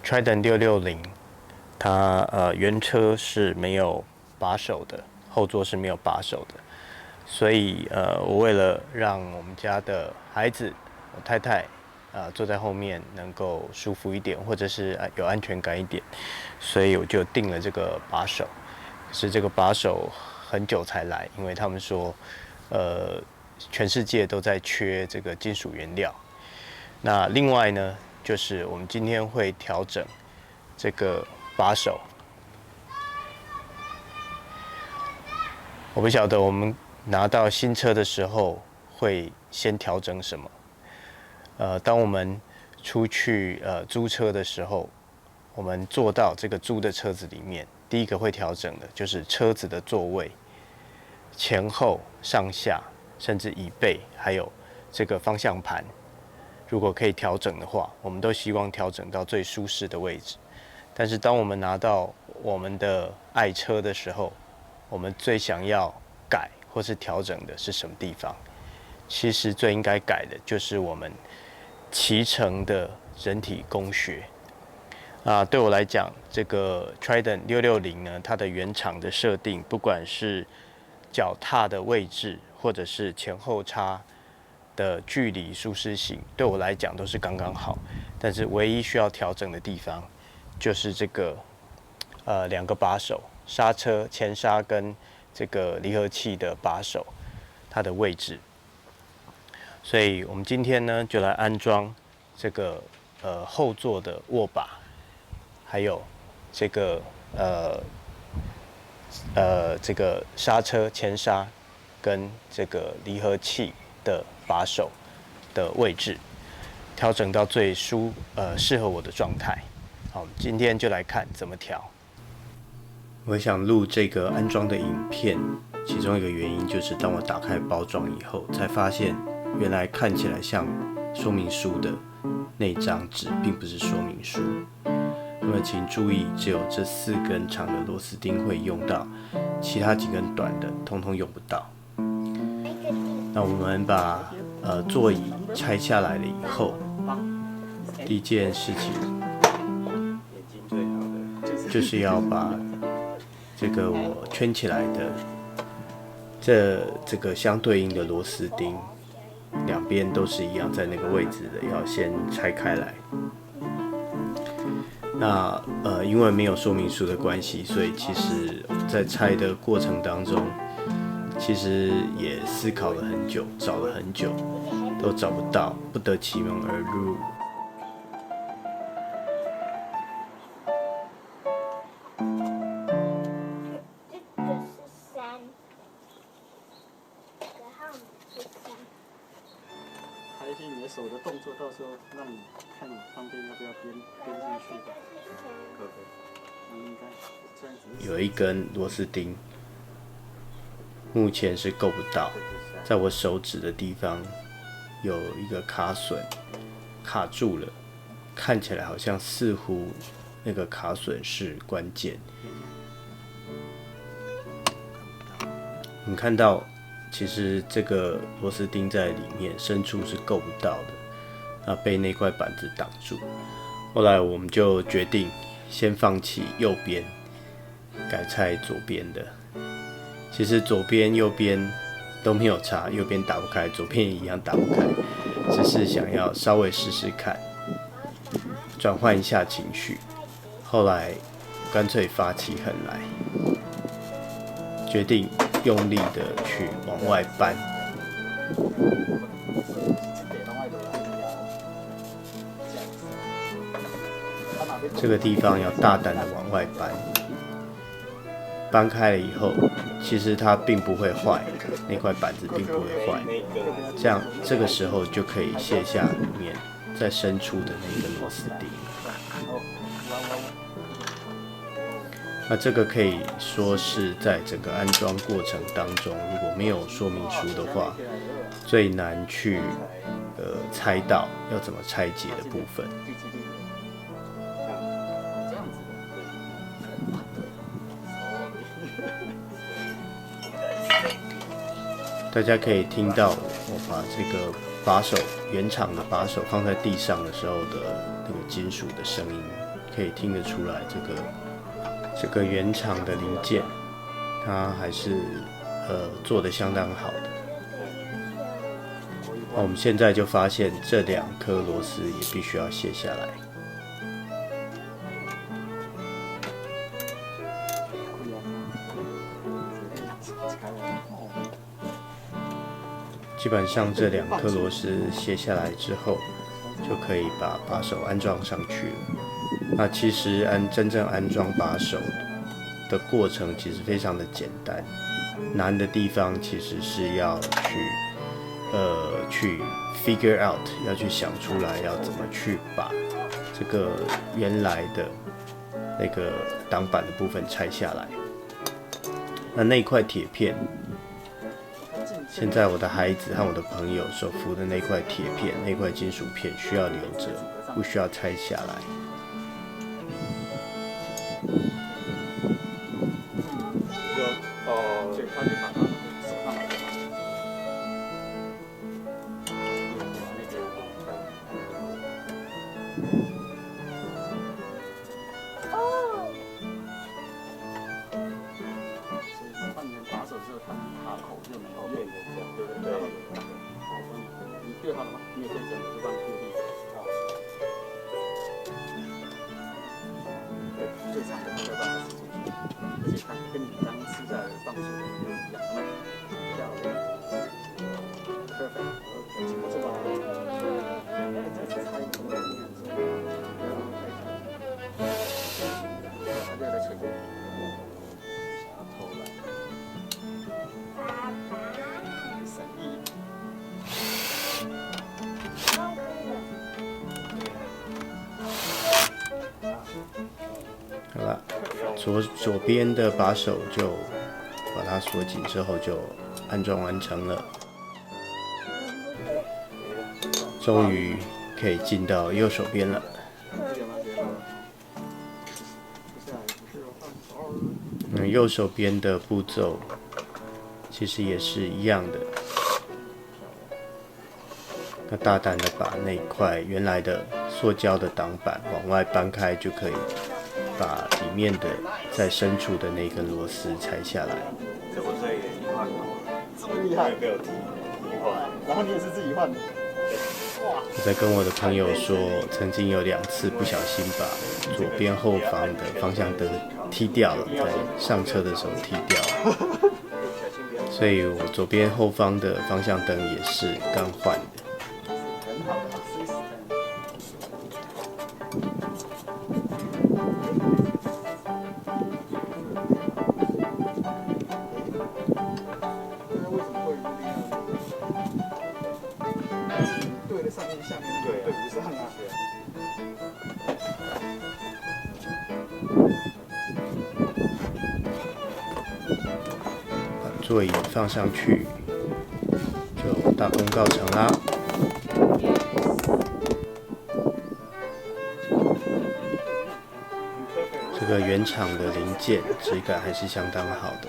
Trident 660，它原车是没有把手的，后座是没有把手的，所以我为了让我们家的孩子、我太太坐在后面能够舒服一点，或者是有安全感一点，所以我就订了这个把手。可是这个把手很久才来，因为他们说，全世界都在缺这个金属原料。那另外呢，就是我们今天会调整这个把手。我不晓得我们拿到新车的时候会先调整什么。当我们出去租车的时候，我们坐到这个租的车子里面，第一个会调整的就是车子的座位、前后、上下，甚至椅背，还有这个方向盘。如果可以调整的话，我们都希望调整到最舒适的位置。但是当我们拿到我们的爱车的时候，我们最想要改或是调整的是什么地方？其实最应该改的就是我们骑乘的人体工学。对我来讲，这个 Trident 660呢，它的原厂的设定，不管是脚踏的位置，或者是前后叉的距离、舒适性，对我来讲都是刚刚好。但是唯一需要调整的地方，就是这个两个把手，刹车前刹跟这个离合器的把手，它的位置。所以我们今天呢，就来安装这个后座的握把，还有这个这个刹车前刹跟这个离合器的把手的位置，调整到最适合我的状态。好，今天就来看怎么调。我想录这个安装的影片，其中一个原因就是当我打开包装以后，才发现原来看起来像说明书的那张纸并不是说明书。那么请注意，只有这4根长的螺丝钉会用到，其他几根短的通通用不到。那我们把座椅拆下来了以后，第一件事情就是要把这个我圈起来的这个相对应的螺丝钉，两边都是一样在那个位置的，要先拆开来。那因为没有说明书的关系，所以其实在拆的过程当中，其实也思考了很久，找了很久，都找不到，不得其门而入。还有一些你的手的动作，到时候让你看你方便要不要编进去的。可以，应该这样子。有一根螺丝钉，目前是够不到，在我手指的地方有一个卡榫卡住了，看起来好像似乎那个卡榫是关键。你看到，其实这个螺丝钉在里面深处是够不到的，那被那块板子挡住。后来我们就决定先放弃右边，改拆左边的。其实左边、右边都没有差，右边打不开，左边也一样打不开，只是想要稍微试试看，转换一下情绪。后来干脆发起狠来，决定用力的去往外搬。这个地方要大胆的往外搬，搬开了以后，其实它并不会坏，那块板子并不会坏。这样，这个时候就可以卸下里面在深处的那个螺丝钉。那这个可以说是在整个安装过程当中，如果没有说明书的话，最难去猜到要怎么拆解的部分。大家可以听到我把这个把手原厂的把手放在地上的时候的那个金属的声音，可以听得出来，这个原厂的零件，它还是做得相当好的。那我们现在就发现这2颗螺丝也必须要卸下来。基本上这2颗螺丝卸下来之后，就可以把把手安装上去了。那其实真正安装把手的过程其实非常的简单，难的地方其实是要去 figure out， 要去想出来要怎么去把这个原来的那个挡板的部分拆下来。那块铁片，现在我的孩子和我的朋友手扶的那块铁片，那块金属片需要留着，不需要拆下来。对好了吗？你也可以整个就帮你固定。对，最长的那个办法是出去，而且它跟你刚刚吃下来的棒球一样，漂亮 ，perfect。这把再擦一点点，不要让它太干。它就在吹风，想要偷懒，省力。好了，左边的把手就把它锁紧之后就安装完成了，终于可以进到右手边了。右手边的步骤其实也是一样的，那大胆的把那块原来的塑胶的挡板往外搬开，就可以把里面的在深处的那根螺丝拆下来。这不是也一换吗？这么厉害，没有替换，然后你也是自己换的。我在跟我的朋友说，曾经有2次不小心把左边后方的方向灯踢掉了，在上车的时候踢掉了，所以我左边后方的方向灯也是刚换的。很好的为什么会有这样？对的，上面下面对不上啊。把座椅放上去，就大功告成啦。这个原厂的零件质感还是相当好的。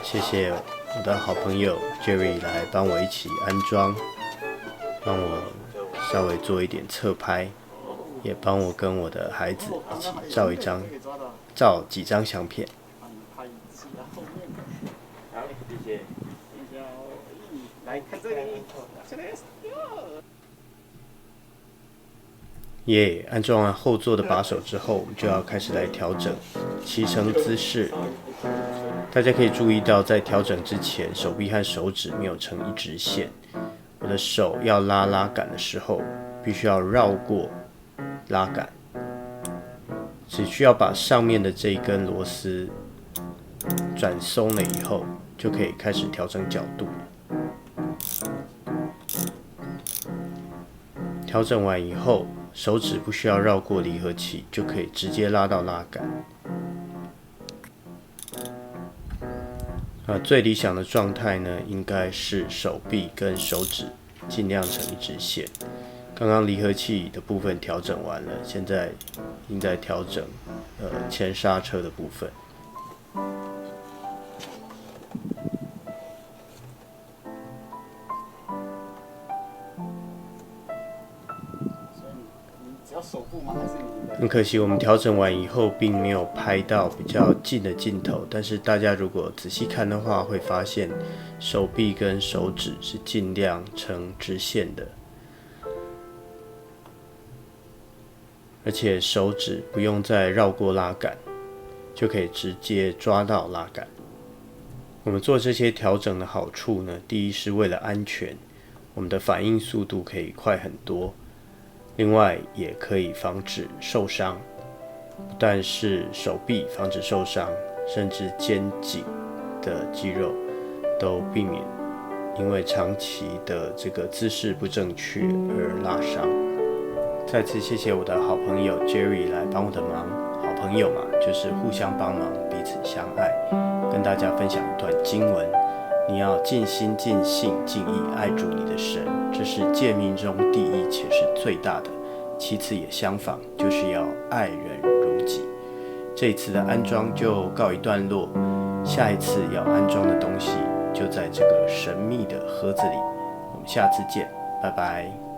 谢谢我的好朋友 Jerry 来帮我一起安装，帮我稍微做一点侧拍，也帮我跟我的孩子一起照几张相片。好，谢谢。来看这里，这里。耶！安装完后座的把手之后，我们就要开始来调整骑乘姿势。大家可以注意到，在调整之前，手臂和手指没有成一直线。我的手要拉杆的时候，必须要绕过拉杆，只需要把上面的这一根螺丝转松了以后，就可以开始调整角度。调整完以后，手指不需要绕过离合器，就可以直接拉到拉杆。最理想的状态呢，应该是手臂跟手指尽量成一直线。刚刚离合器的部分调整完了，现在应在调整前刹车的部分。只要手部吗？还是你的？很可惜，我们调整完以后并没有拍到比较近的镜头，但是大家如果仔细看的话，会发现手臂跟手指是尽量呈直线的，而且手指不用再绕过拉杆，就可以直接抓到拉杆。我们做这些调整的好处呢，第一是为了安全，我们的反应速度可以快很多，另外也可以防止受伤，不但是手臂防止受伤，甚至肩颈的肌肉都避免因为长期的这个姿势不正确而拉伤。再次谢谢我的好朋友 Jerry 来帮我的忙，好朋友嘛，就是互相帮忙，彼此相爱。跟大家分享一段经文：你要尽心、尽性、尽意爱主你的神，这是诫命中第一且是最大的。其次也相仿，就是要爱人如己。这一次的安装就告一段落，下一次要安装的东西就在这个神秘的盒子里。我们下次见，拜拜。